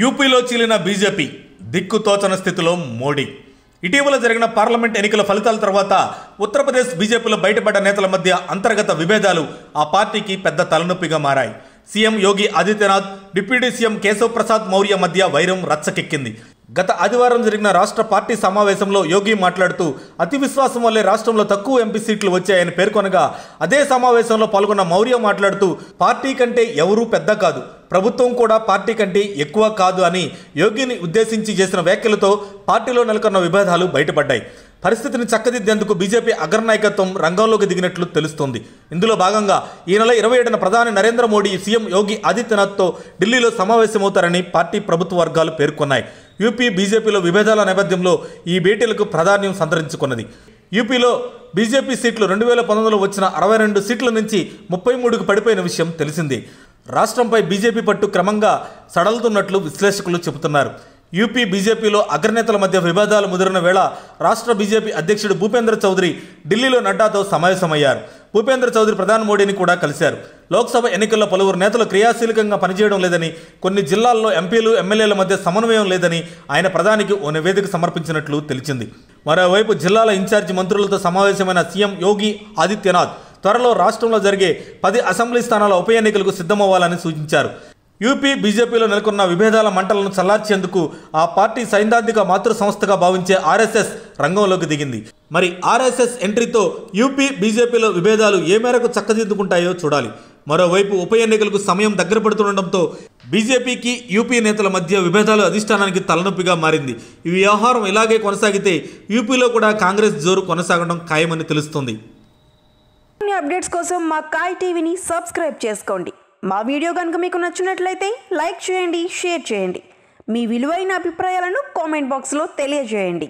యూపీలో చీలిన బీజేపీ దిక్కుతోచన స్థితిలో మోడీ. ఇటీవల జరిగిన పార్లమెంట్ ఎన్నికల ఫలితాల తర్వాత ఉత్తరప్రదేశ్ బీజేపీలో బయటపడ్డ నేతల మధ్య అంతర్గత విభేదాలు ఆ పార్టీకి పెద్ద తలనొప్పిగా మారాయి. CM Yogi Adityanath, deputy CM Keshav Prasad Maurya మధ్య వైరం రచ్చకెక్కింది. గత ఆదివారం జరిగిన రాష్ట్ర పార్టీ సమావేశంలో యోగి మాట్లాడుతూ అతి విశ్వాసం వల్లే రాష్ట్రంలో తక్కువ ఎంపీ సీట్లు వచ్చాయని పేర్కొనగా, అదే సమావేశంలో పాల్గొన్న మౌర్య మాట్లాడుతూ పార్టీ కంటే ఎవరూ పెద్ద కాదు, ప్రభుత్వం కూడా పార్టీ కంటే ఎక్కువ కాదు అని యోగిని ఉద్దేశించి చేసిన వ్యాఖ్యలతో పార్టీలో నెలకొన్న విభేదాలు బయటపడ్డాయి. పరిస్థితిని చక్కదిద్దేందుకు బీజేపీ అగ్రనాయకత్వం రంగంలోకి దిగినట్లు తెలుస్తోంది. ఇందులో భాగంగా ఈ నెల 27న ప్రధాని నరేంద్ర మోడీ సీఎం యోగి ఆదిత్యనాథ్తో ఢిల్లీలో సమావేశమవుతారని పార్టీ ప్రభుత్వ వర్గాలు పేర్కొన్నాయి. యూపీ బీజేపీలో విభేదాల నేపథ్యంలో ఈ భేటీలకు ప్రాధాన్యం సంతరించుకున్నది. యూపీలో బీజేపీ సీట్లు 2019లో వచ్చిన 62 సీట్ల నుంచి 33కు పడిపోయిన విషయం తెలిసిందే. రాష్ట్రంపై బీజేపీ పట్టు క్రమంగా సడలుతున్నట్లు విశ్లేషకులు చెబుతున్నారు. యూపీ బీజేపీలో అగ్రనేతల మధ్య వివాదాలు ముదిరిన వేళ రాష్ట్ర బీజేపీ అధ్యక్షుడు భూపేంద్ర చౌదరి ఢిల్లీలో నడ్డాతో సమావేశమయ్యారు. భూపేంద్ర చౌదరి ప్రధాని మోడీని కూడా కలిశారు. లోక్సభ ఎన్నికల్లో పలువురు నేతలు క్రియాశీలకంగా పనిచేయడం లేదని, కొన్ని జిల్లాల్లో ఎంపీలు ఎమ్మెల్యేల మధ్య సమన్వయం లేదని ఆయన ప్రధానికి ఓ నివేదిక సమర్పించినట్లు తెలిసింది. మరోవైపు జిల్లాల ఇన్ఛార్జి మంత్రులతో సమావేశమైన సీఎం యోగి ఆదిత్యనాథ్ త్వరలో రాష్ట్రంలో జరిగే 10 అసెంబ్లీ స్థానాల ఉప ఎన్నికలకు సిద్ధమవ్వాలని సూచించారు. యూపీ బీజేపీలో నెలకొన్న విభేదాల మంటలను చల్లార్చేందుకు ఆ పార్టీ సైద్ధాంతిక మాతృ సంస్థగా భావించే ఆర్ఎస్ఎస్ రంగంలోకి దిగింది. మరి ఆర్ఎస్ఎస్ ఎంట్రీతో యూపీ బీజేపీలో విభేదాలు ఏ మేరకు చక్కదిద్దుకుంటాయో చూడాలి. మరోవైపు ఉప ఎన్నికలకు సమయం దగ్గర పడుతుండటంతో బీజేపీకి యూపీ నేతల మధ్య విభేదాలు అధిష్టానానికి తలనొప్పిగా మారింది. ఈ వ్యవహారం ఇలాగే కొనసాగితే యూపీలో కూడా కాంగ్రెస్ జోరు కొనసాగడం ఖాయమని తెలుస్తుంది. అప్డేట్స్ కోసం మా కాయ్ టీవీని సబ్స్క్రైబ్ చేసుకోండి. మా వీడియో కనుక మీకు నచ్చినట్లయితే లైక్ చేయండి, షేర్ చేయండి. మీ విలువైన అభిప్రాయాలను కామెంట్ బాక్స్లో తెలియజేయండి.